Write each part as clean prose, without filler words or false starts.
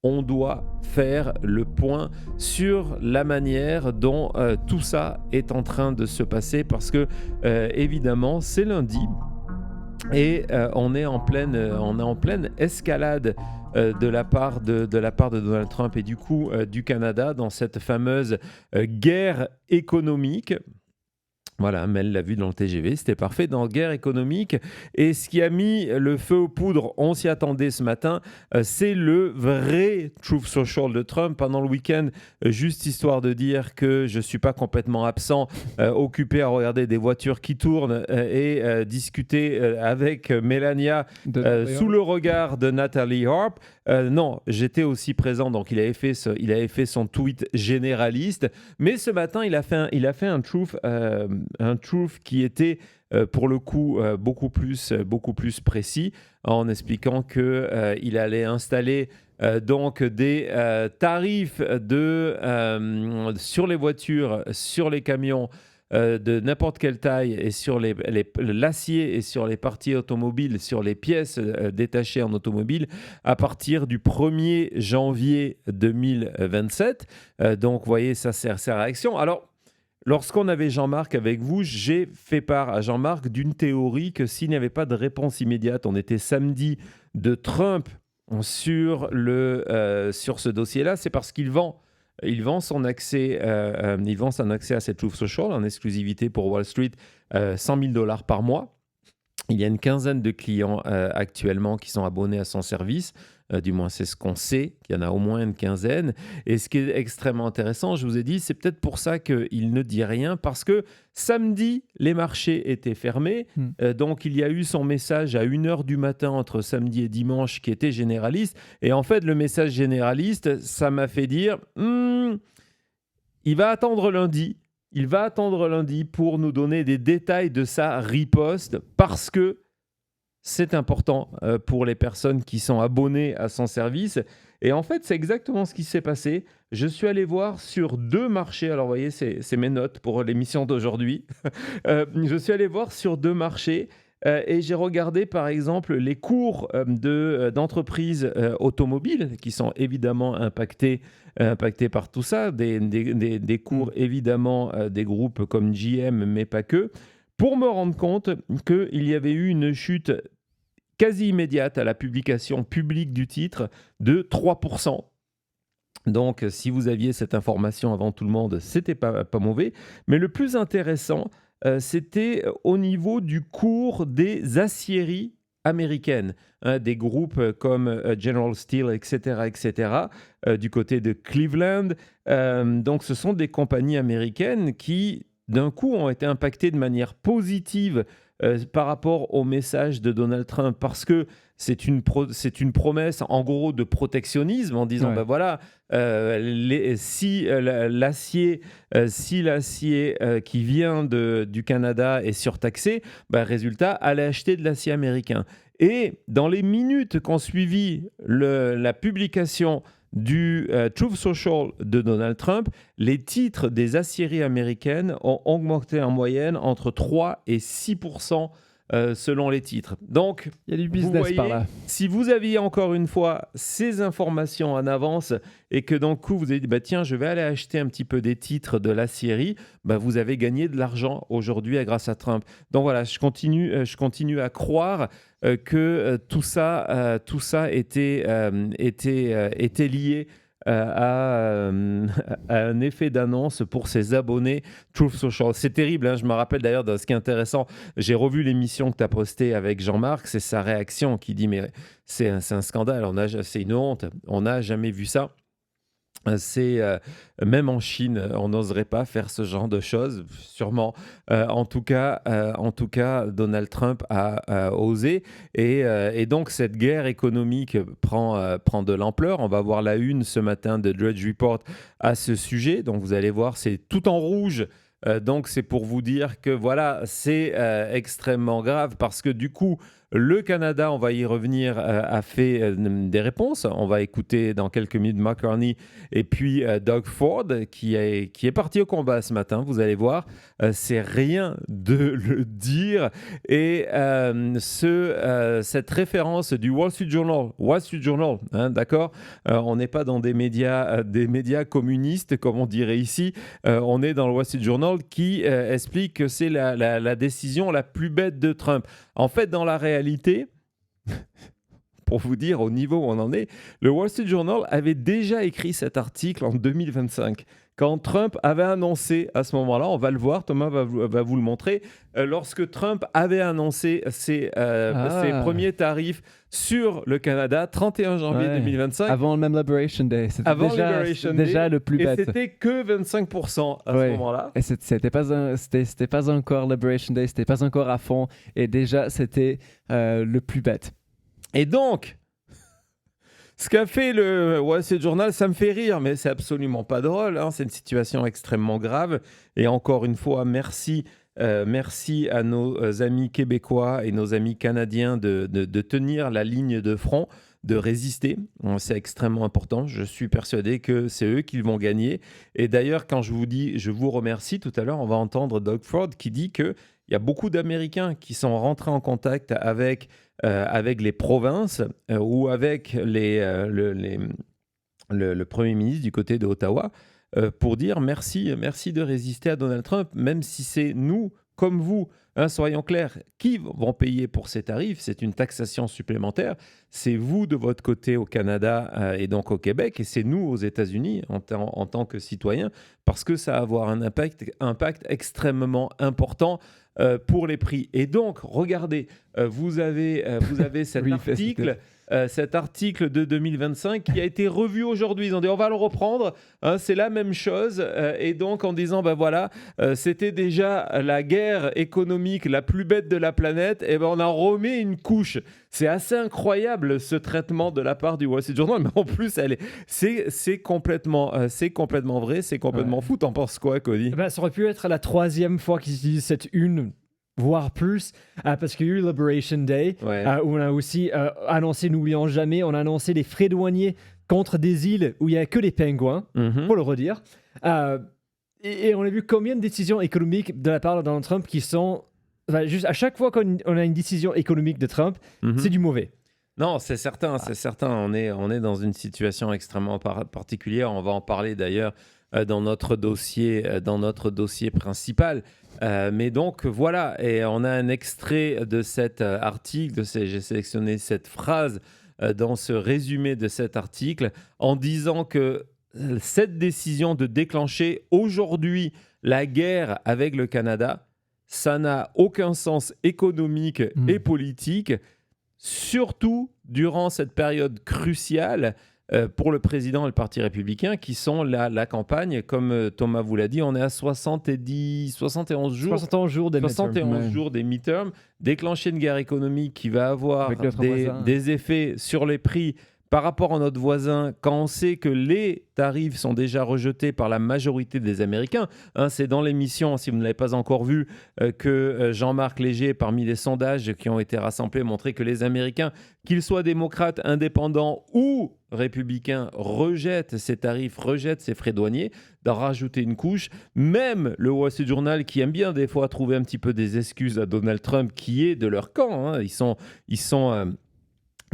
on doit faire le point sur la manière dont tout ça est en train de se passer parce que évidemment c'est lundi et on est en pleine escalade de la part de Donald Trump et du coup du Canada dans cette fameuse guerre économique. Voilà, Mel l'a vu dans le TGV, c'était parfait, dans guerre économique. Et ce qui a mis le feu aux poudres, on s'y attendait ce matin, c'est le vrai Truth Social de Trump pendant le week-end, juste histoire de dire que je ne suis pas complètement absent, occupé à regarder des voitures qui tournent et discuter avec Melania sous le regard de Natalie Harp. Non, j'étais aussi présent, donc il avait fait son tweet généraliste. Mais ce matin, il a fait un truth qui était pour le coup beaucoup plus précis en expliquant qu'il allait installer donc des tarifs sur les voitures, sur les camions de n'importe quelle taille et sur l'acier et sur les parties automobiles, sur les pièces détachées en automobile à partir du 1er janvier 2027. Donc, vous voyez, ça sert sa réaction. Alors, lorsqu'on avait Jean-Marc avec vous, j'ai fait part à Jean-Marc d'une théorie que s'il n'y avait pas de réponse immédiate, on était samedi de Trump sur ce dossier-là, c'est parce il vend son accès à cette Truth Social en exclusivité pour Wall Street, 100 000 $ par mois. Il y a une quinzaine de clients actuellement qui sont abonnés à son service. Du moins, c'est ce qu'on sait, qu'il y en a au moins une quinzaine. Et ce qui est extrêmement intéressant, je vous ai dit, c'est peut-être pour ça qu'il ne dit rien, parce que samedi, les marchés étaient fermés. Donc, il y a eu son message à 1h du matin entre samedi et dimanche qui était généraliste. Et en fait, le message généraliste, ça m'a fait dire, il va attendre lundi. Il va attendre lundi pour nous donner des détails de sa riposte parce que c'est important pour les personnes qui sont abonnées à son service. Et en fait, c'est exactement ce qui s'est passé. Je suis allé voir sur 2 marchés. Alors, vous voyez, c'est mes notes pour l'émission d'aujourd'hui. Je suis allé voir sur 2 marchés et j'ai regardé, par exemple, les cours d'entreprises automobiles qui sont évidemment impactés par tout ça. Des cours, évidemment, des groupes comme GM, mais pas que. Pour me rendre compte qu'il y avait eu une chute quasi immédiate à la publication publique du titre de 3%. Donc, si vous aviez cette information avant tout le monde, c'était pas mauvais. Mais le plus intéressant, c'était au niveau du cours des aciéries américaines, hein, des groupes comme General Steel, etc., du côté de Cleveland. Donc, ce sont des compagnies américaines qui, d'un coup, ont été impactées de manière positive par rapport au message de Donald Trump, parce que c'est une promesse, en gros, de protectionnisme, en disant, ben voilà, si l'acier qui vient du Canada est surtaxé, ben, résultat, allez acheter de l'acier américain. Et dans les minutes qu'ont suivi la publication du Truth Social de Donald Trump, les titres des aciéries américaines ont augmenté en moyenne entre 3 et 6% selon les titres. Donc, il y a du vous business voyez, par là. si vous aviez encore une fois ces informations en avance et que d'un coup vous avez dit, bah, tiens, je vais aller acheter un petit peu des titres de l'acierie, bah, vous avez gagné de l'argent aujourd'hui grâce à Trump. Donc voilà, je continue à croire que tout ça était lié à un effet d'annonce pour ses abonnés Truth Social. C'est terrible, hein, je me rappelle d'ailleurs de ce qui est intéressant. J'ai revu l'émission que tu as postée avec Jean-Marc, c'est sa réaction qui dit mais c'est un scandale, c'est une honte, on n'a jamais vu ça. Même en Chine, on n'oserait pas faire ce genre de choses, sûrement. En tout cas, Donald Trump a osé. Et donc, cette guerre économique prend de l'ampleur. On va voir la une ce matin de Drudge Report à ce sujet. Donc, vous allez voir, c'est tout en rouge. Donc, c'est pour vous dire que voilà, c'est extrêmement grave parce que du coup, Le Canada, on va y revenir, a fait des réponses. On va écouter dans quelques minutes Mark Carney et puis Doug Ford qui est parti au combat ce matin. Vous allez voir, c'est rien de le dire. Et cette référence du Wall Street Journal, hein, d'accord, on n'est pas dans des médias communistes, comme on dirait ici. On est dans le Wall Street Journal qui explique que c'est la décision la plus bête de Trump. En fait, dans la réalité, pour vous dire au niveau où on en est, le Wall Street Journal avait déjà écrit cet article en 2025. Quand Trump avait annoncé à ce moment-là, on va le voir, Thomas va vous le montrer, lorsque Trump avait annoncé ses premiers tarifs sur le Canada, 31 janvier 2025. Avant le même Liberation Day. C'était déjà le plus bête. Et c'était que 25% à ce moment-là. Et c'était pas encore Liberation Day, c'était pas encore à fond. Et déjà, c'était le plus bête. Et donc, ce qu'a fait le Wall Street Journal, ça me fait rire, mais c'est absolument pas drôle. Hein. C'est une situation extrêmement grave. Et encore une fois, merci à nos amis québécois et nos amis canadiens de tenir la ligne de front, de résister. C'est extrêmement important. Je suis persuadé que c'est eux qui vont gagner. Et d'ailleurs, quand je vous dis, je vous remercie, tout à l'heure, on va entendre Doug Ford qui dit qu'il y a beaucoup d'Américains qui sont rentrés en contact avec les provinces ou avec le Premier ministre du côté de Ottawa pour dire merci de résister à Donald Trump, même si c'est nous, comme vous, hein, soyons clairs, qui vont payer pour ces tarifs. C'est une taxation supplémentaire. C'est vous de votre côté au Canada et donc au Québec, et c'est nous aux États-Unis en tant que citoyens, parce que ça va avoir un impact extrêmement important pour les prix. Et donc, regardez, vous avez cet article de 2025 qui a été revu aujourd'hui. Ils ont dit on va le reprendre, hein, c'est la même chose. Et donc en disant c'était déjà la guerre économique la plus bête de la planète, et on en remet une couche. C'est assez incroyable ce traitement de la part du Wall Street Journal, mais en plus c'est complètement vrai, c'est complètement fou. T'en penses quoi, Cody? Ça aurait pu être la 3e fois qu'ils utilisent cette une, voire plus, parce qu'il y a eu Liberation Day, où on a aussi annoncé, n'oublions jamais, on a annoncé les frais douaniers contre des îles où il n'y a que les pingouins, pour le redire. Et on a vu combien de décisions économiques de la part de Donald Trump qui sont... juste à chaque fois qu'on a une décision économique de Trump, c'est du mauvais. Non, c'est certain. On est dans une situation extrêmement particulière. On va en parler d'ailleurs dans notre dossier principal. Mais donc voilà, et on a un extrait de cet article. J'ai sélectionné cette phrase dans ce résumé de cet article en disant que cette décision de déclencher aujourd'hui la guerre avec le Canada, ça n'a aucun sens économique et politique, surtout durant cette période cruciale pour le président et le Parti républicain, qui sont la campagne, comme Thomas vous l'a dit, on est à 71 jours des midterms, déclencher une guerre économique qui va avoir des effets sur les prix par rapport à notre voisin, quand on sait que les tarifs sont déjà rejetés par la majorité des Américains. Hein, c'est dans l'émission, si vous ne l'avez pas encore vu, que Jean-Marc Léger, parmi les sondages qui ont été rassemblés, montrait que les Américains, qu'ils soient démocrates, indépendants ou républicains, rejettent ces tarifs, rejettent ces frais douaniers, d'en rajouter une couche. Même le Wall Street Journal, qui aime bien des fois trouver un petit peu des excuses à Donald Trump, qui est de leur camp, hein, ils sont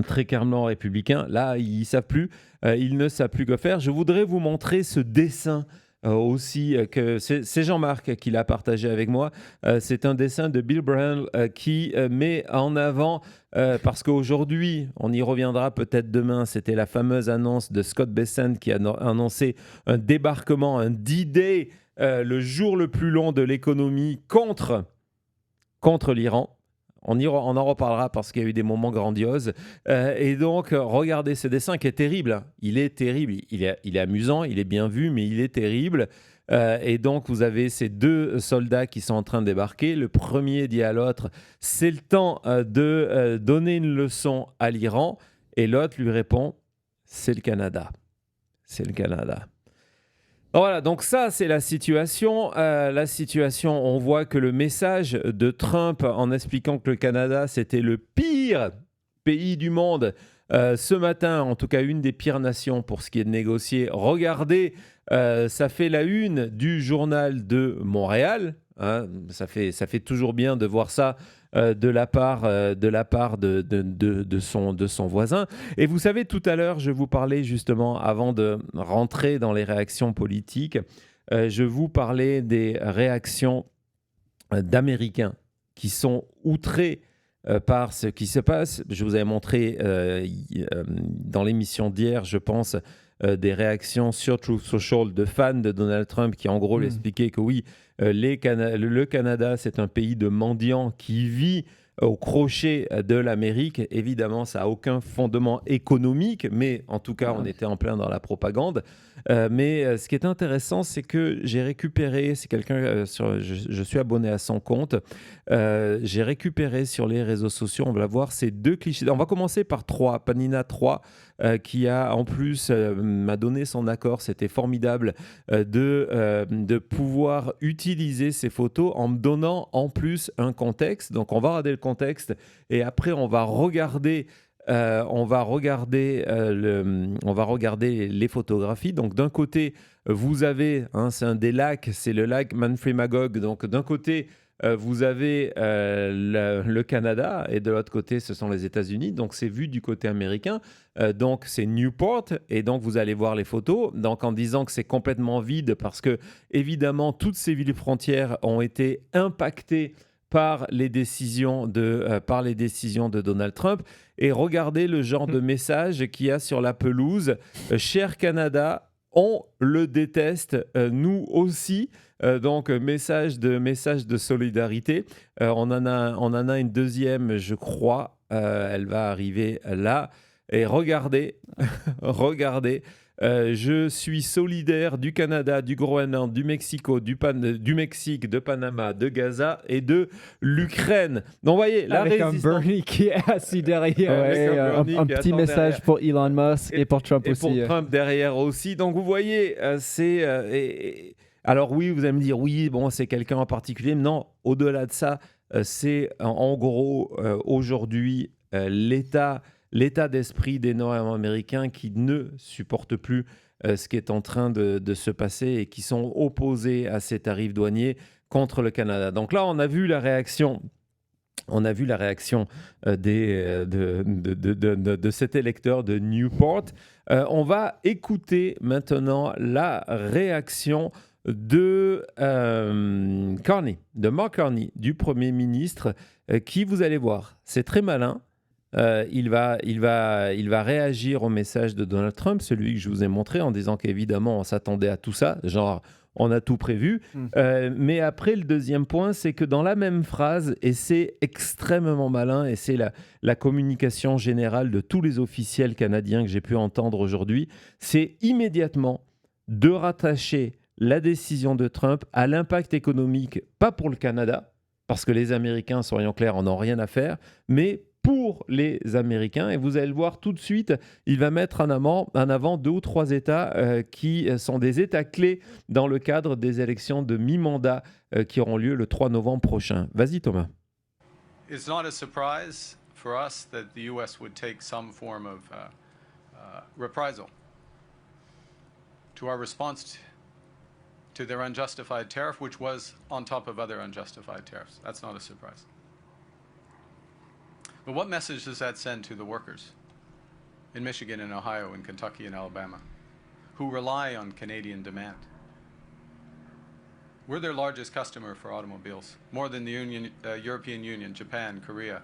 très clairement républicains. Là, ils ne savent plus quoi faire. Je voudrais vous montrer ce dessin aussi, que c'est Jean-Marc qui l'a partagé avec moi. C'est un dessin de Bill Brown qui met en avant, parce qu'aujourd'hui, on y reviendra peut-être demain, c'était la fameuse annonce de Scott Bessent qui a annoncé un débarquement, un D-Day, le jour le plus long de l'économie contre l'Iran. On en reparlera parce qu'il y a eu des moments grandioses. Et donc, regardez ce dessin qui est terrible. Il est terrible. Il est amusant, il est bien vu, mais il est terrible. Et donc, vous avez ces deux soldats qui sont en train de débarquer. Le premier dit à l'autre, c'est le temps de donner une leçon à l'Iran. Et l'autre lui répond, c'est le Canada. C'est le Canada. Voilà, donc ça, c'est la situation. On voit que le message de Trump en expliquant que le Canada, c'était le pire pays du monde, ce matin, en tout cas une des pires nations pour ce qui est de négocier. Regardez, ça fait la une du journal de Montréal. Hein, ça fait toujours bien de voir ça de la part de son voisin. Et vous savez, tout à l'heure, je vous parlais justement, avant de rentrer dans les réactions politiques, je vous parlais des réactions d'Américains qui sont outrés par ce qui se passe. Je vous avais montré dans l'émission d'hier, je pense, des réactions sur Truth Social de fans de Donald Trump qui en gros l'expliquaient que oui, le Canada c'est un pays de mendiants qui vit au crochet de l'Amérique. Évidemment, ça n'a aucun fondement économique, mais en tout cas, on était en plein dans la propagande. Mais ce qui est intéressant, c'est que j'ai récupéré, c'est quelqu'un, je suis abonné à son compte, j'ai récupéré sur les réseaux sociaux, on va voir ces 2 clichés. On va commencer par Panina 3, qui a en plus m'a donné son accord. C'était formidable de pouvoir utiliser ces photos en me donnant en plus un contexte. Donc on va regarder le contexte et après on va regarder les photographies. Donc d'un côté vous avez, c'est un des lacs, c'est le lac Manfred Magog. Donc d'un côté vous avez le Canada et de l'autre côté, ce sont les États-Unis. Donc, c'est vu du côté américain. Donc, c'est Newport. Et donc, vous allez voir les photos. Donc, en disant que c'est complètement vide parce que, évidemment, toutes ces villes frontières ont été impactées par les décisions de Donald Trump. Et regardez le genre de message qu'il y a sur la pelouse. Cher Canada, on le déteste, nous aussi. Donc, message de solidarité. On en a une deuxième, je crois. Elle va arriver là. Et regardez, regardez. Je suis solidaire du Canada, du Groenland, du Mexique, de Panama, de Gaza et de l'Ukraine. Donc, vous voyez, la avec résistance... un Bernie qui est assis derrière. Ouais, un petit message pour Elon Musk et pour Trump aussi. Et pour Trump derrière aussi. Donc, vous voyez, alors oui, vous allez me dire, oui, bon, c'est quelqu'un en particulier. Mais non, au-delà de ça, c'est en gros, aujourd'hui, l'état d'esprit des Nord-Américains qui ne supportent plus ce qui est en train de se passer et qui sont opposés à ces tarifs douaniers contre le Canada. Donc là, on a vu la réaction de cet électeur de Newport. On va écouter maintenant la réaction de Mark Carney, du Premier ministre, qui, vous allez voir, c'est très malin. Il va réagir au message de Donald Trump, celui que je vous ai montré, en disant qu'évidemment, on s'attendait à tout ça, genre, on a tout prévu. Mais après, le deuxième point, c'est que dans la même phrase, et c'est extrêmement malin, et c'est la communication générale de tous les officiels canadiens que j'ai pu entendre aujourd'hui, c'est immédiatement de rattacher la décision de Trump à l'impact économique, pas pour le Canada, parce que les Américains, soyons clairs, en ont rien à faire, mais pour les Américains. Et vous allez le voir tout de suite, il va mettre en avant 2 ou 3 États qui sont des États clés dans le cadre des élections de mi-mandat qui auront lieu le 3 novembre prochain. Vas-y Thomas. It's not a surprise for us that the U.S. would take some form of reprisal to our response to their unjustified tariff, which was on top of other unjustified tariffs. That's not a surprise. But what message does that send to the workers in Michigan and Ohio and Kentucky and Alabama who rely on Canadian demand? We're their largest customer for automobiles, more than the European Union, Japan, Korea,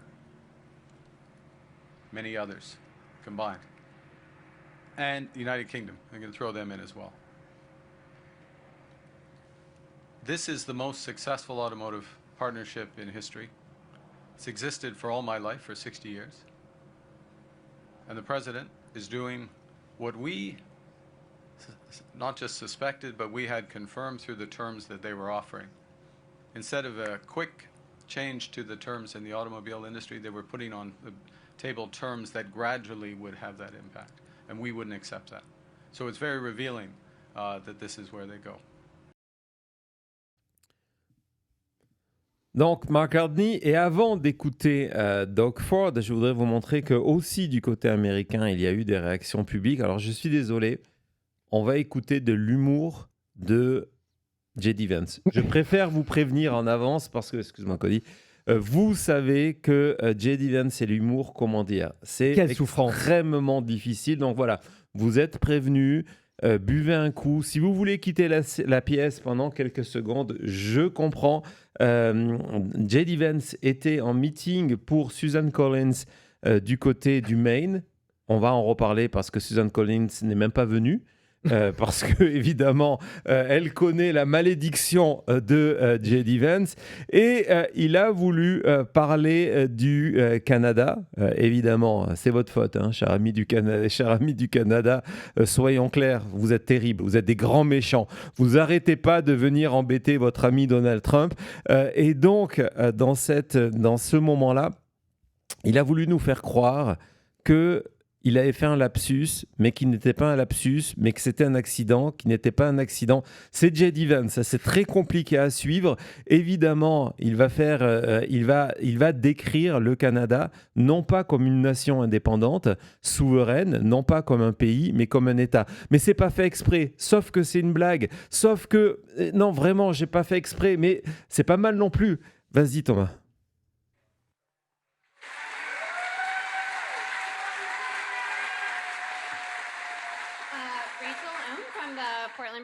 many others combined. And the United Kingdom, I'm going to throw them in as well. This is the most successful automotive partnership in history. It's existed for all my life, for 60 years. And the president is doing what we not just suspected, but we had confirmed through the terms that they were offering. Instead of a quick change to the terms in the automobile industry, they were putting on the table terms that gradually would have that impact. And we wouldn't accept that. So it's very revealing that this is where they go. Donc, Mark Hardney, et avant d'écouter Doug Ford, je voudrais vous montrer que aussi du côté américain, il y a eu des réactions publiques. Alors, je suis désolé, on va écouter de l'humour de J.D. Vance. Je préfère vous prévenir en avance parce que, excuse-moi Cody, vous savez que J.D. Vance, c'est l'humour, comment dire, c'est extrêmement difficile. Donc voilà, vous êtes prévenus. Buvez un coup. Si vous voulez quitter la pièce pendant quelques secondes, je comprends. J.D. Vance était en meeting pour Susan Collins du côté du Maine. On va en reparler parce que Susan Collins n'est même pas venue. Parce que évidemment elle connaît la malédiction de J.D. Vance et il a voulu parler du Canada. Évidemment, c'est votre faute, hein, cher ami du Canada, soyons clairs, vous êtes terribles, vous êtes des grands méchants, vous arrêtez pas de venir embêter votre ami Donald Trump et donc dans ce moment-là, il a voulu nous faire croire que il avait fait un lapsus, mais qui n'était pas un lapsus, mais que c'était un accident, qui n'était pas un accident. C'est J.D. Vance, ça c'est très compliqué à suivre. Évidemment, il va décrire le Canada non pas comme une nation indépendante, souveraine, non pas comme un pays, mais comme un État. Mais c'est pas fait exprès, sauf que c'est une blague, sauf que non vraiment, j'ai pas fait exprès, mais c'est pas mal non plus. Vas-y Thomas.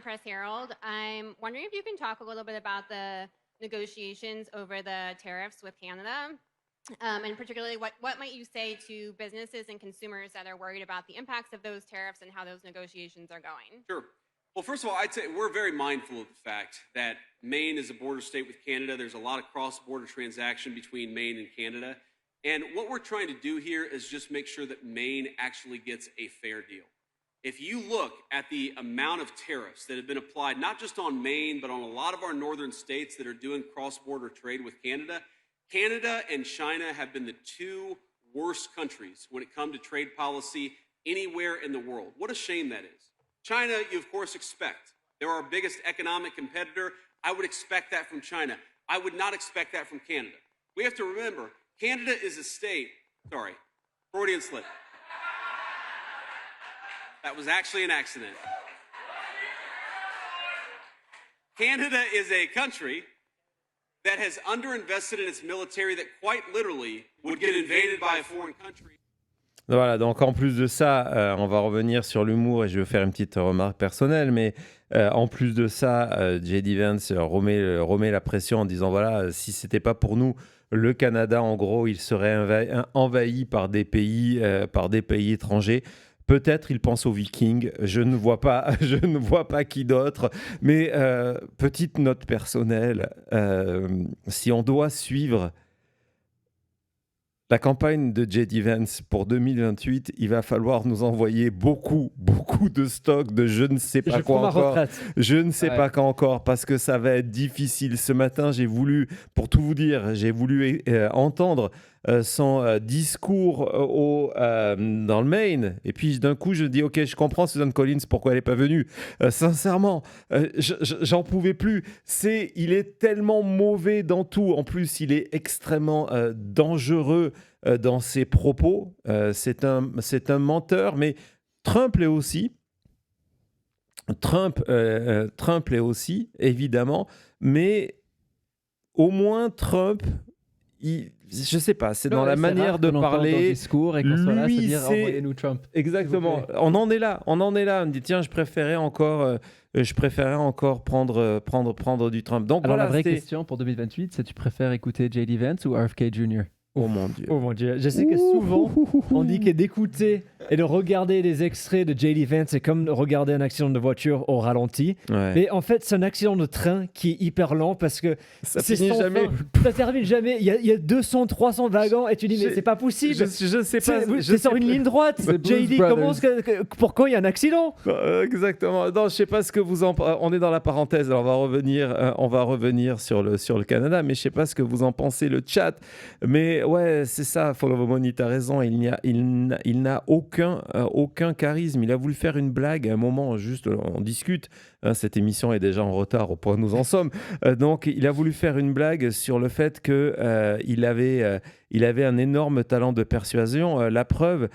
Press Herald. I'm wondering if you can talk a little bit about the negotiations over the tariffs with Canada, and particularly what might you say to businesses and consumers that are worried about the impacts of those tariffs and how those negotiations are going? Sure. Well, first of all, I'd say we're very mindful of the fact that Maine is a border state with Canada. There's a lot of cross-border transaction between Maine and Canada. And what we're trying to do here is just make sure that Maine actually gets a fair deal. If you look at the amount of tariffs that have been applied, not just on Maine, but on a lot of our northern states that are doing cross-border trade with Canada, Canada and China have been the two worst countries when it comes to trade policy anywhere in the world. What a shame that is. China, you of course expect. They're our biggest economic competitor. I would expect that from China. I would not expect that from Canada. We have to remember, Canada is a state, sorry, Freudian slip. That was actually an accident. Canada is a country that has underinvested in its military that quite literally would get invaded by a foreign country. Voilà, donc en plus de ça, on va revenir sur l'humour et je vais faire une petite remarque personnelle, mais en plus de ça, J.D. Vance remet la pression en disant voilà, si c'était pas pour nous, le Canada, en gros, il serait envahi par des pays étrangers. Peut-être il pense aux Vikings, je ne vois pas qui d'autre, mais petite note personnelle, si on doit suivre la campagne de J.D. Vance pour 2028, il va falloir nous envoyer beaucoup de stocks de je ne sais pas quoi encore. Je ne sais pas quand encore, parce que ça va être difficile. Ce matin, pour tout vous dire, j'ai voulu entendre son discours dans le Maine. Et puis d'un coup, je dis, ok, je comprends Susan Collins, pourquoi elle n'est pas venue. Sincèrement, j'en pouvais plus. Il est tellement mauvais dans tout. En plus, il est extrêmement dangereux dans ses propos. C'est un menteur, mais Trump l'est aussi. Trump l'est aussi, évidemment. Mais au moins, Trump... je sais pas, c'est dans la manière de parler. Discours et qu'on soit là, c'est-à-dire envoyez-nous Trump. Exactement. On en est là. On me dit tiens, je préférais encore prendre du Trump. Donc alors voilà, la vraie question pour 2028, c'est tu préfères écouter J.D. Vance ou RFK Jr. Oh mon Dieu. Oh mon Dieu. Je sais que souvent, on dit que d'écouter et de regarder des extraits de J.D. Vance, c'est comme regarder un accident de voiture au ralenti. Ouais. Mais en fait, c'est un accident de train qui est hyper lent parce que ça c'est finit jamais. Ça termine jamais. Il y a 200, 300 wagons et tu dis, mais c'est pas possible. Je sais pas. C'est sur une ligne droite. J.D. commence pourquoi il y a un accident. Exactement. Non, je sais pas ce que vous en... On est dans la parenthèse. Alors on va revenir sur le Canada, mais je sais pas ce que vous en pensez, le chat. Mais Ouais, c'est ça, Follow the Money, t'as raison. Il n'a aucun charisme. Il a voulu faire une blague à un moment, juste, on discute. Hein, cette émission est déjà en retard au point où nous en sommes. Donc, il a voulu faire une blague sur le fait qu'il avait un énorme talent de persuasion. La preuve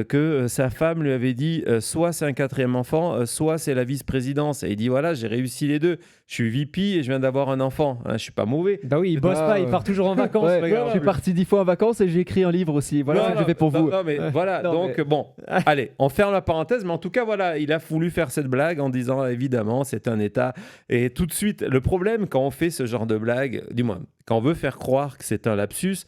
que sa femme lui avait dit soit c'est un 4e enfant, soit c'est la vice-présidence. Et il dit voilà, j'ai réussi les deux. Je suis VP et je viens d'avoir un enfant. Hein, je suis pas mauvais. Bah oui, il bosse pas, il part toujours en vacances. Ouais, regarde. je suis parti 10 fois en vacances et j'ai écrit un livre aussi. Voilà ce que j'ai fait pour vous. Non, mais voilà. Non, donc, mais- bon, allez, on ferme la parenthèse. Mais en tout cas, voilà, il a voulu faire cette blague en disant évidemment, c'est un État. Et tout de suite, le problème quand on fait ce genre de blague, du moins, quand on veut faire croire que c'est un lapsus,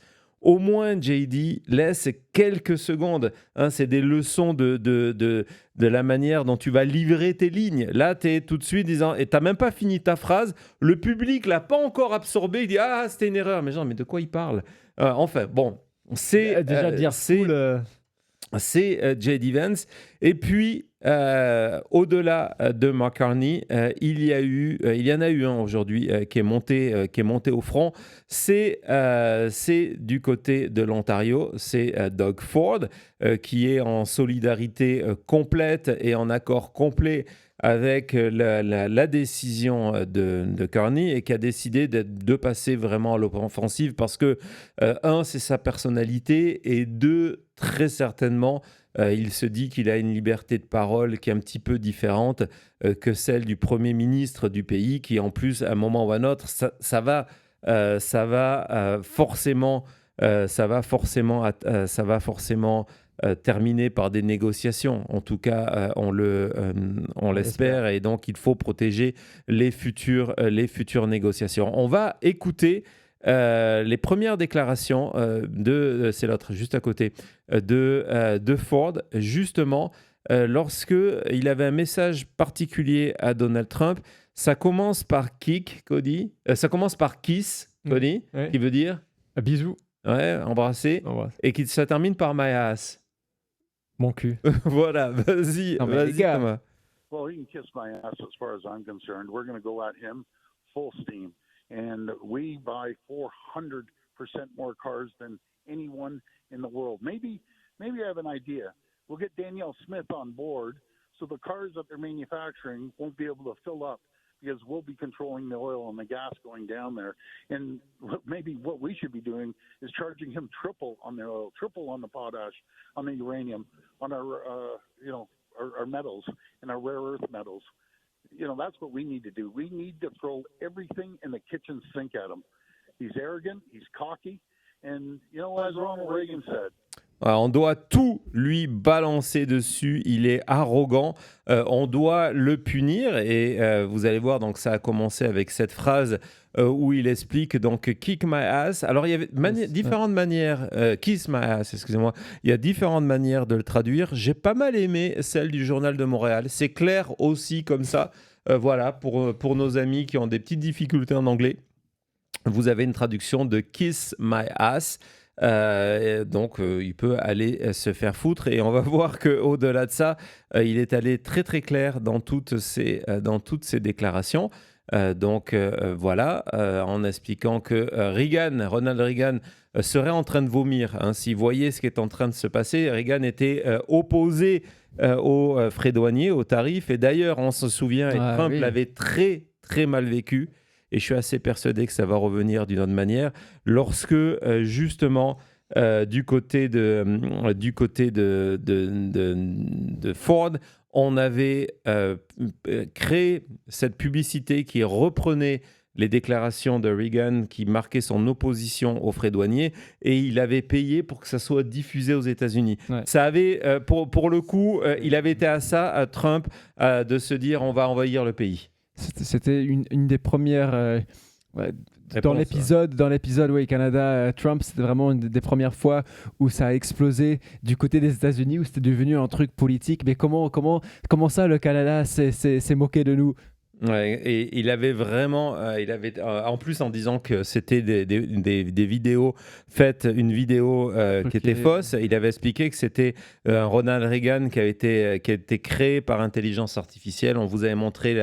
au moins JD laisse quelques secondes. Hein, c'est des leçons de la manière dont tu vas livrer tes lignes. Là, tu es tout de suite disant, et tu n'as même pas fini ta phrase, le public l'a pas encore absorbé, il dit ah, c'était une erreur. Mais genre, mais de quoi il parle? Enfin, bon, c'est Déjà dire full. c'est J.D. Vance. Et puis, au-delà de Mark Carney, il y en a eu un aujourd'hui qui est monté au front. C'est du côté de l'Ontario, c'est Doug Ford qui est en solidarité complète et en accord complet avec la décision de Carney et qui a décidé de passer vraiment à l'offensive parce que, un, c'est sa personnalité et deux, très certainement, il se dit qu'il a une liberté de parole qui est un petit peu différente que celle du Premier ministre du pays qui, en plus, à un moment ou à un autre, ça va forcément terminer par des négociations. En tout cas, on l'espère et donc il faut protéger les futures négociations. On va écouter les premières déclarations c'est l'autre juste à côté de Ford justement lorsque il avait un message particulier à Donald Trump. Ça commence par kick, Cody. Ça commence par kiss, Cody, Ouais. qui veut dire Bisous. ouais, embrasser, et qui ça termine par my ass. Mon cul. Voilà, vas-y, Non, mais les gars. Thomas. Well, he can kiss my ass as far as I'm concerned. We're going to go at him full steam. And we buy 400% more cars than anyone in the world. Maybe I have an idea. We'll get Danielle Smith on board so the cars that they're manufacturing won't be able to fill up because we'll be controlling the oil and the gas going down there. And maybe what we should be doing is charging him triple on the oil, triple on the potash, on the uranium, on our, our metals and our rare earth metals. You know, that's what we need to do. We need to throw everything in the kitchen sink at him. He's arrogant, he's cocky, and, you know, as Ronald Reagan said, on doit tout lui balancer dessus. Il est arrogant. On doit le punir. Et vous allez voir, donc ça a commencé avec cette phrase où il explique donc kick my ass. Alors il y avait différentes manières. Kiss my ass, excusez-moi. Il y a différentes manières de le traduire. J'ai pas mal aimé celle du Journal de Montréal. C'est clair aussi comme ça. Voilà, pour nos amis qui ont des petites difficultés en anglais. Vous avez une traduction de kiss my ass. Donc il peut aller se faire foutre et on va voir qu'au-delà de ça il est allé très très clair dans toutes ces déclarations. Voilà, en expliquant que Ronald Reagan serait en train de vomir. Hein. S'il voyait ce qui est en train de se passer, Reagan était opposé aux frais douaniers, aux tarifs. Et d'ailleurs, on se souvient, et Trump l'avait très très mal vécu. Et je suis assez persuadé que ça va revenir d'une autre manière lorsque justement du côté de Ford, on avait créé cette publicité qui reprenait les déclarations de Reagan qui marquaient son opposition aux frais douaniers et il avait payé pour que ça soit diffusé aux États-Unis. Ouais. Ça avait, pour le coup, il avait été à ça, à Trump, de se dire on va envahir le pays. C'était une des premières... dans l'épisode oui, Canada-Trump, c'était vraiment une des premières fois où ça a explosé du côté des États-Unis, où c'était devenu un truc politique. Mais comment ça, le Canada s'est moqué de nous? Ouais, et il avait vraiment, en plus en disant que c'était des vidéos faites, une vidéo qui était fausse, il avait expliqué que c'était Ronald Reagan qui a été créé par intelligence artificielle. On vous avait montré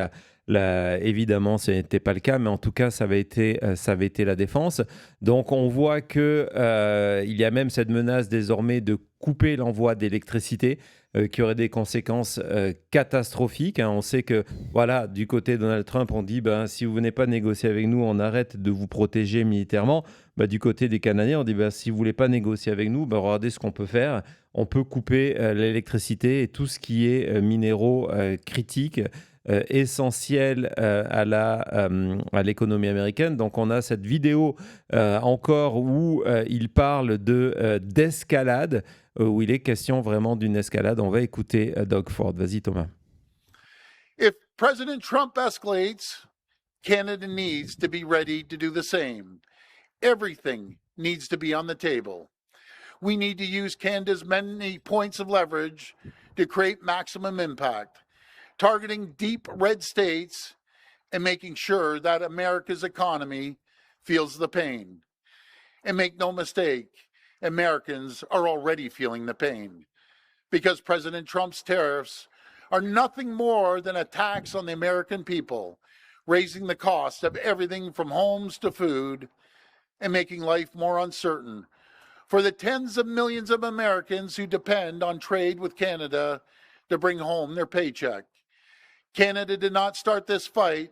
évidemment, ce n'était pas le cas, mais en tout cas, ça avait été la défense. Donc, on voit qu'il y a même cette menace désormais de couper l'envoi d'électricité qui aurait des conséquences catastrophiques. On sait que, voilà, du côté de Donald Trump, on dit si vous ne venez pas négocier avec nous, on arrête de vous protéger militairement. Du côté des Canadiens, on dit si vous ne voulez pas négocier avec nous, regardez ce qu'on peut faire. On peut couper l'électricité et tout ce qui est minéraux critiques, essentiels à l'économie américaine. Donc, on a cette vidéo encore où il parle d'escalade, où il est question vraiment d'une escalade. On va écouter Doug Ford. Vas-y, Thomas. If President Trump escalates, Canada needs to be ready to do the same. Everything needs to be on the table. We need to use Canada's many points of leverage to create maximum impact, targeting deep red states and making sure that America's economy feels the pain. And make no mistake, Americans are already feeling the pain because President Trump's tariffs are nothing more than a tax on the American people, raising the cost of everything from homes to food and making life more uncertain for the tens of millions of Americans who depend on trade with Canada to bring home their paycheck. Canada did not start this fight,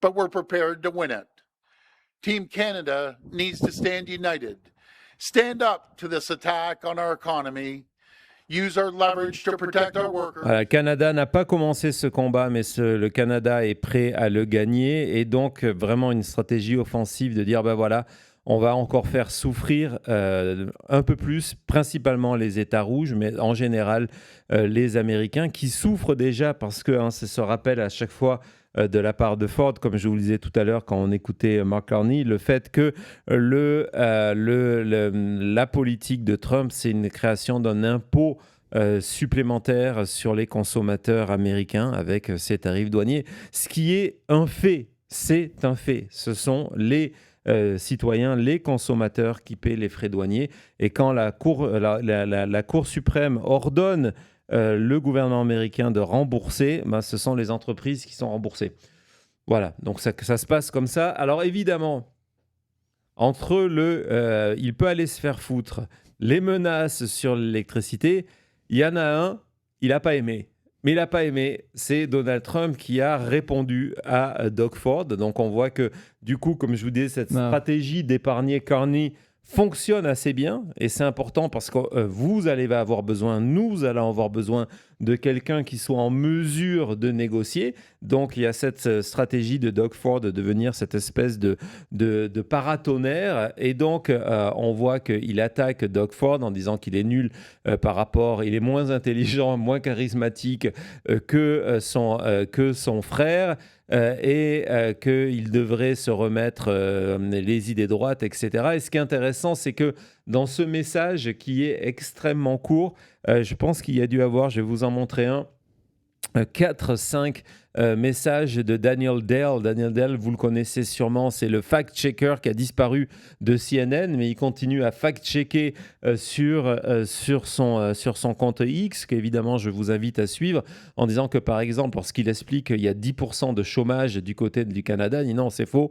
but we're prepared to win it. Team Canada needs to stand united. Stand up to this attack on our economy. Use our leverage to protect our workers. Le Canada n'a pas commencé ce combat, mais le Canada est prêt à le gagner. Et donc, vraiment une stratégie offensive de dire, voilà, on va encore faire souffrir un peu plus, principalement les États rouges, mais en général les Américains qui souffrent déjà parce que ça se rappelle à chaque fois de la part de Ford, comme je vous le disais tout à l'heure quand on écoutait Mark Carney, le fait que la politique de Trump, c'est une création d'un impôt supplémentaire sur les consommateurs américains avec ces tarifs douaniers, ce qui est un fait, c'est un fait. Ce sont les citoyens, les consommateurs qui paient les frais douaniers. Et quand la Cour suprême ordonne le gouvernement américain de rembourser, ce sont les entreprises qui sont remboursées. Voilà, donc ça se passe comme ça. Alors évidemment, entre il peut aller se faire foutre, les menaces sur l'électricité, il y en a un, il n'a pas aimé. Mais il n'a pas aimé, c'est Donald Trump qui a répondu à Doug Ford. Donc on voit que du coup, comme je vous disais, cette stratégie d'épargner Carney fonctionne assez bien. Et c'est important parce que vous allez avoir besoin, nous allons avoir besoin de quelqu'un qui soit en mesure de négocier. Donc il y a cette stratégie de Doug Ford de devenir cette espèce de paratonnerre. Et donc on voit qu'il attaque Doug Ford en disant qu'il est nul par rapport, il est moins intelligent, moins charismatique que son frère. Et qu'il devrait se remettre les idées droites, etc. Et ce qui est intéressant, c'est que dans ce message qui est extrêmement court, je pense qu'il y a dû avoir, je vais vous en montrer 4-5 messages de Daniel Dale. Daniel Dale, vous le connaissez sûrement, c'est le fact-checker qui a disparu de CNN, mais il continue à fact-checker sur son compte X, qu'évidemment je vous invite à suivre, en disant que par exemple, lorsqu'il explique qu'il y a 10% de chômage du côté du Canada, il dit non, c'est faux,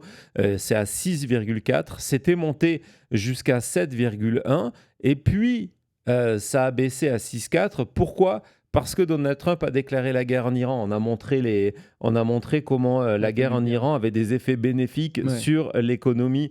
c'est à 6,4, c'était monté jusqu'à 7,1, et puis ça a baissé à 6,4. Pourquoi ? Parce que Donald Trump a déclaré la guerre en Iran. On a montré comment la guerre en Iran avait des effets bénéfiques sur l'économie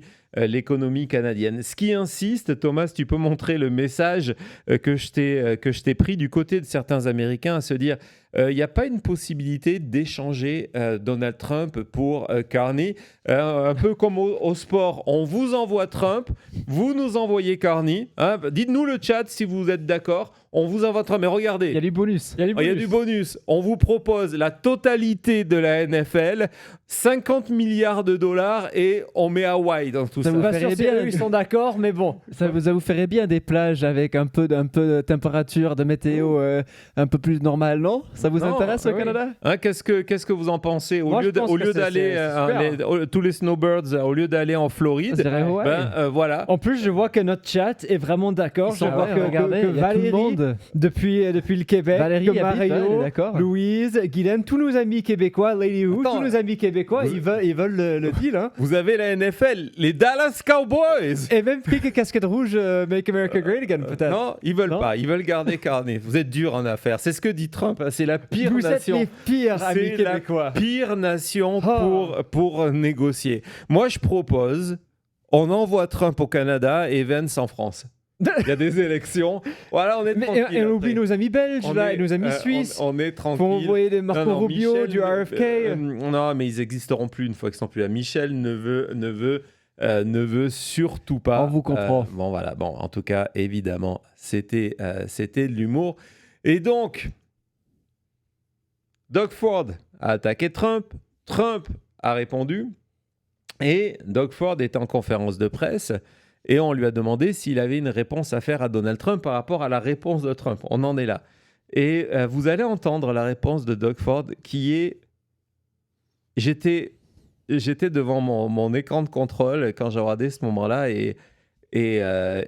canadienne. Ce qui insiste, Thomas, tu peux montrer le message que je t'ai pris du côté de certains Américains à se dire il n'y a pas une possibilité d'échanger Donald Trump pour Carney. Un peu comme au sport, on vous envoie Trump, vous nous envoyez Carney. Dites-nous le chat si vous êtes d'accord. On vous envoie Trump. Mais regardez. Il y a du bonus. Il y a du bonus. On vous propose la totalité de la NFL, 50 milliards de dollars et on met Hawaï dans tout ça. Pas sûr si eux, ils sont d'accord, mais bon. Ça vous ferait bien des plages avec un peu de température, de météo un peu plus normale, non ? Ça vous Non, intéresse au oui. Canada? Hein, qu'est-ce que vous en pensez? Moi, je pense Au que lieu c'est d'aller, super. tous les snowbirds, au lieu d'aller en Je Floride, dirais ouais. voilà. En plus, je vois que notre chat est vraiment d'accord. Ils sont Je vois ouais, que, regardez, que il y a tout le Valérie, monde. depuis le Québec, Valérie que habite, elle Mario, est d'accord. Louise, Guylaine, tous nos amis québécois, Lady Who, Attends, tous nos amis québécois, ils veulent le deal. Hein. Vous avez la NFL, les Dallas Cowboys. Et même quelques casquettes rouges, Make America Great Again, peut-être. Non, ils veulent Non. pas. Ils veulent garder Carney. Vous êtes dur en affaires. C'est ce que dit Trump. Hein. C'est la pire Vous êtes nation. les pires amis C'est la québécois. pire nation Oh. pour négocier. Moi, je propose, on envoie Trump au Canada et Vance en France. Il y a des élections. Voilà, on est Mais, tranquille. et on oublie après. nos amis belges On là, est- et nos amis suisses. On est Faut tranquille. envoyer des Marco Non, Rubio, Michel du RFK. non, mais ils existeront plus une fois qu'ils sont plus là. Michel ne veut surtout pas. On vous comprend. Bon, voilà. Bon, en tout cas, évidemment, c'était de l'humour. Et donc, Doug Ford a attaqué Trump. Trump a répondu. Et Doug Ford est en conférence de presse. Et on lui a demandé s'il avait une réponse à faire à Donald Trump par rapport à la réponse de Trump. On en est là. Et vous allez entendre la réponse de Doug Ford qui est... J'étais devant mon écran de contrôle quand j'ai regardé ce moment-là et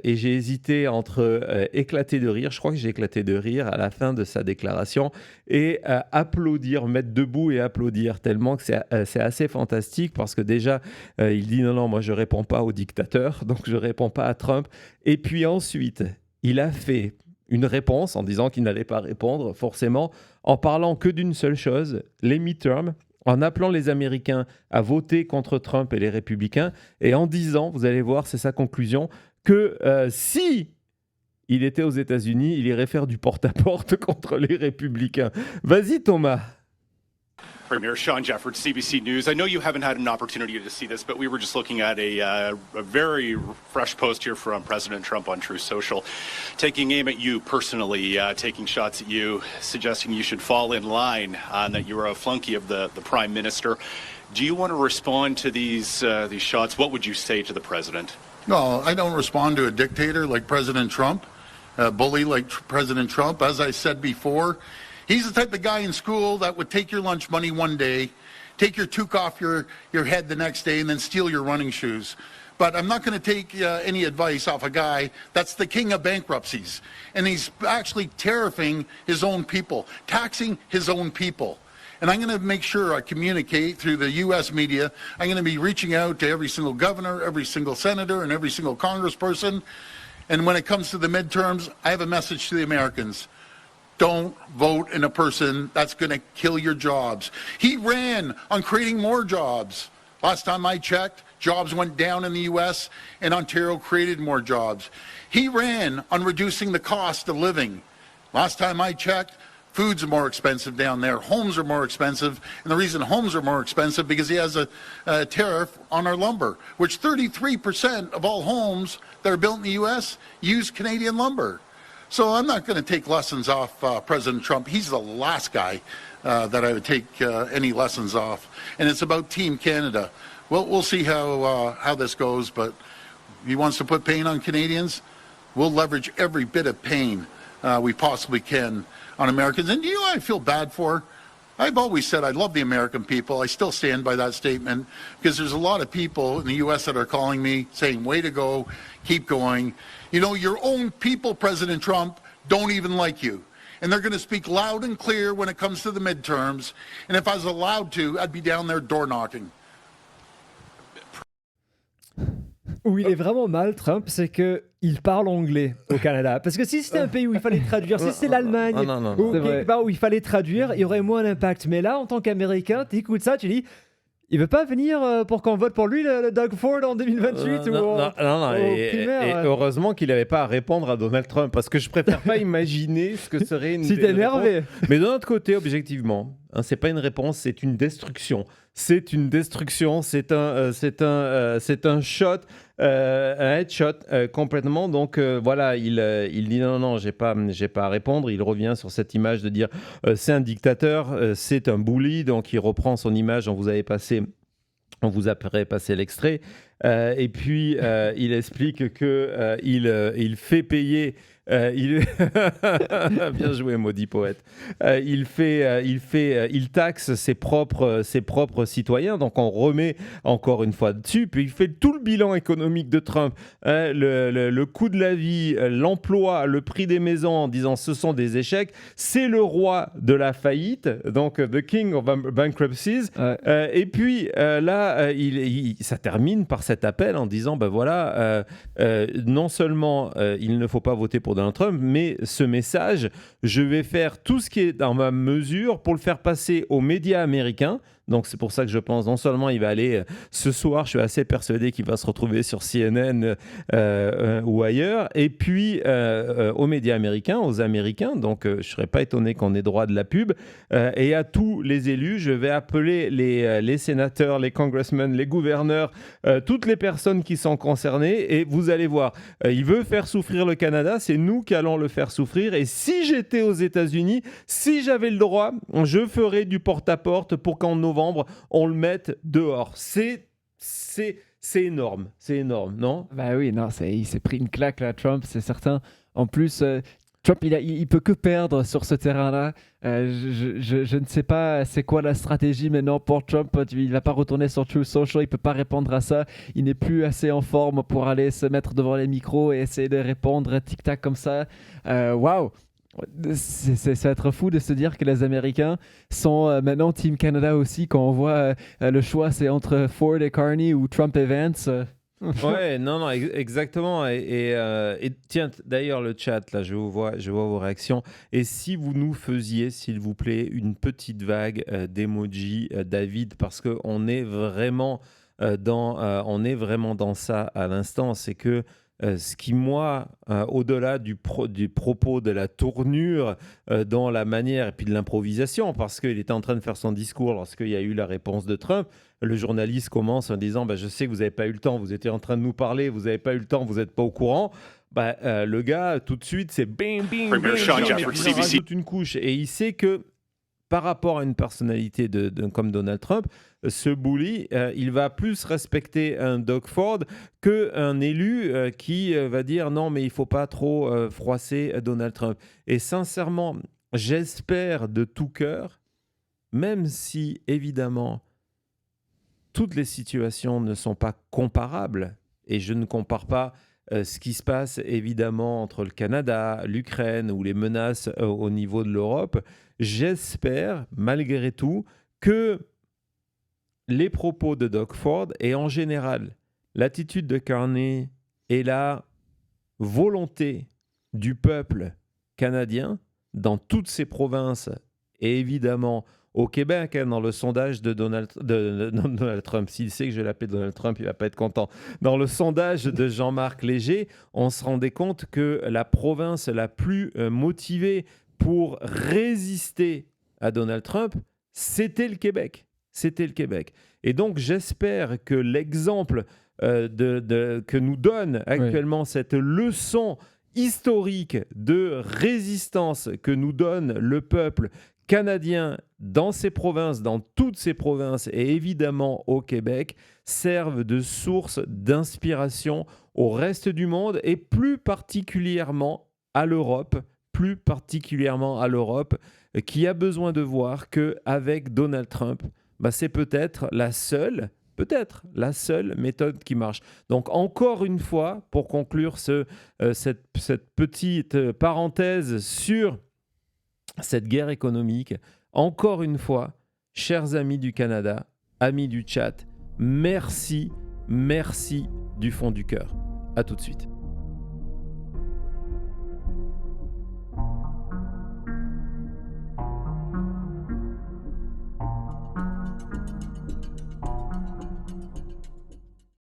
j'ai hésité entre éclater de rire, je crois que j'ai éclaté de rire à la fin de sa déclaration, et applaudir, mettre debout et applaudir, tellement que c'est assez fantastique parce que déjà, il dit non, moi je réponds pas au dictateur, donc je réponds pas à Trump. Et puis ensuite, il a fait une réponse en disant qu'il n'allait pas répondre, forcément, en parlant que d'une seule chose, les midterms, en appelant les Américains à voter contre Trump et les républicains, et en disant, vous allez voir, c'est sa conclusion, que si il était aux États-Unis, il irait faire du porte-à-porte contre les républicains. Vas-y Thomas. Premier Sean Jeffords, CBC News. I know you haven't had an opportunity to see this, but we were just looking at a very fresh post here from President Trump on Truth Social, taking aim at you personally, taking shots at you, suggesting you should fall in line, and that you are a flunky of the Prime Minister. Do you want to respond to these shots? What would you say to the President? No, I don't respond to a dictator like President Trump, a bully like President Trump. As I said before, he's the type of guy in school that would take your lunch money one day, take your toque off your head the next day, and then steal your running shoes. But I'm not going to take any advice off a guy that's the king of bankruptcies. And he's actually tariffing his own people, taxing his own people. And I'm going to make sure I communicate through the U.S. media. I'm going to be reaching out to every single governor, every single senator, and every single congressperson. And when it comes to the midterms, I have a message to the Americans. Don't vote in a person that's going to kill your jobs. He ran on creating more jobs. Last time I checked, jobs went down in the U.S. and Ontario created more jobs. He ran on reducing the cost of living. Last time I checked, food's are more expensive down there. Homes are more expensive. And the reason homes are more expensive because he has a tariff on our lumber, which 33% of all homes that are built in the U.S. use Canadian lumber. So I'm not going to take lessons off President Trump. He's the last guy that I would take any lessons off. And it's about Team Canada. Well, we'll see how this goes, but he wants to put pain on Canadians. We'll leverage every bit of pain we possibly can on Americans. And you know what I feel bad for? I've always said I love the American people. I still stand by that statement because there's a lot of people in the U.S. that are calling me saying, way to go, keep going. You know, your own people, President Trump, don't even like you. And they're going to speak loud and clear when it comes to the midterms. And if I was allowed to, I'd be down there door knocking. Où il est vraiment mal, Trump, c'est qu'il parle anglais au Canada. Parce que si c'était un pays où il fallait traduire, si c'était l'Allemagne, ou quelque part où il fallait traduire, il y aurait moins d'impact. Mais là, en tant qu'Américain, tu écoutes ça, tu dis, il veut pas venir pour qu'on vote pour lui, le Doug Ford, en 2028 Non, et heureusement qu'il n'avait pas à répondre à Donald Trump, parce que je préfère pas imaginer ce que serait une... Si t'es énervé. Mais de notre côté, objectivement, c'est pas une réponse, c'est une destruction. C'est une destruction, c'est un shot, un headshot complètement. Donc voilà, il dit non, j'ai pas à répondre. Il revient sur cette image de dire c'est un dictateur, c'est un bully. Donc il reprend son image. On vous a passé l'extrait. Et puis, il explique que il fait payer... Bien joué, maudit poète. Il taxe ses propres citoyens, donc on remet encore une fois dessus. Puis il fait tout le bilan économique de Trump, le coût de la vie, l'emploi, le prix des maisons, en disant ce sont des échecs. C'est le roi de la faillite, donc the king of bankruptcies. Et puis là, ça termine par cet appel en disant ben voilà, non seulement il ne faut pas voter pour Donald Trump, mais ce message, je vais faire tout ce qui est dans ma mesure pour le faire passer aux médias américains. Donc c'est pour ça que je pense non seulement il va aller ce soir, je suis assez persuadé qu'il va se retrouver sur CNN ou ailleurs, et puis aux médias américains, aux Américains, donc je ne serais pas étonné qu'on ait droit de la pub, et à tous les élus, je vais appeler les sénateurs, les congressmen, les gouverneurs, toutes les personnes qui sont concernées, et vous allez voir, il veut faire souffrir le Canada, c'est nous qui allons le faire souffrir, et si j'étais aux États-Unis, si j'avais le droit, je ferais du porte-à-porte pour qu'en novembre, on le mette dehors. C'est énorme. C'est énorme, non? Bah oui, non, il s'est pris une claque, là, Trump, c'est certain. En plus, Trump, il peut que perdre sur ce terrain-là. Je ne sais pas c'est quoi la stratégie maintenant pour Trump. Il ne va pas retourner sur Truth Social, il ne peut pas répondre à ça. Il n'est plus assez en forme pour aller se mettre devant les micros et essayer de répondre tic-tac comme ça. Waouh! C'est être fou de se dire que les Américains sont maintenant Team Canada aussi, quand on voit le choix c'est entre Ford et Carney ou Trump et Vance. Ouais, non, exactement. Et tiens, d'ailleurs, le chat, là, je vois vos réactions. Et si vous nous faisiez, s'il vous plaît, une petite vague d'emoji, David, parce qu'on est vraiment dans ça à l'instant, c'est que ce qui, moi, au-delà du propos de la tournure dans la manière et puis de l'improvisation, parce qu'il était en train de faire son discours lorsqu'il y a eu la réponse de Trump, le journaliste commence en disant je sais que vous n'avez pas eu le temps, vous étiez en train de nous parler, vous n'avez pas eu le temps, vous n'êtes pas au courant. Le gars, tout de suite, c'est bing, bing, bing, bing, il rajoute une couche. Et il sait que par rapport à une personnalité comme Donald Trump, ce bully, il va plus respecter un Doug Ford qu'un élu qui va dire non, mais il ne faut pas trop froisser Donald Trump. Et sincèrement, j'espère de tout cœur, même si évidemment toutes les situations ne sont pas comparables, et je ne compare pas ce qui se passe évidemment entre le Canada, l'Ukraine ou les menaces au niveau de l'Europe, j'espère malgré tout que les propos de Doug Ford et en général l'attitude de Carney et la volonté du peuple canadien dans toutes ses provinces et évidemment au Québec, dans le sondage de Donald Trump, s'il sait que je vais l'appeler Donald Trump, il ne va pas être content. Dans le sondage de Jean-Marc Léger, on se rendait compte que la province la plus motivée pour résister à Donald Trump, c'était le Québec. C'était le Québec. Et donc, j'espère que l'exemple que nous donne actuellement cette leçon historique de résistance que nous donne le peuple canadien dans ses provinces, dans toutes ses provinces et évidemment au Québec, servent de source d'inspiration au reste du monde et plus particulièrement à l'Europe, qui a besoin de voir qu'avec Donald Trump, c'est peut-être la seule méthode qui marche. Donc encore une fois, pour conclure cette petite parenthèse sur cette guerre économique, encore une fois, chers amis du Canada, amis du chat, merci du fond du cœur. À tout de suite.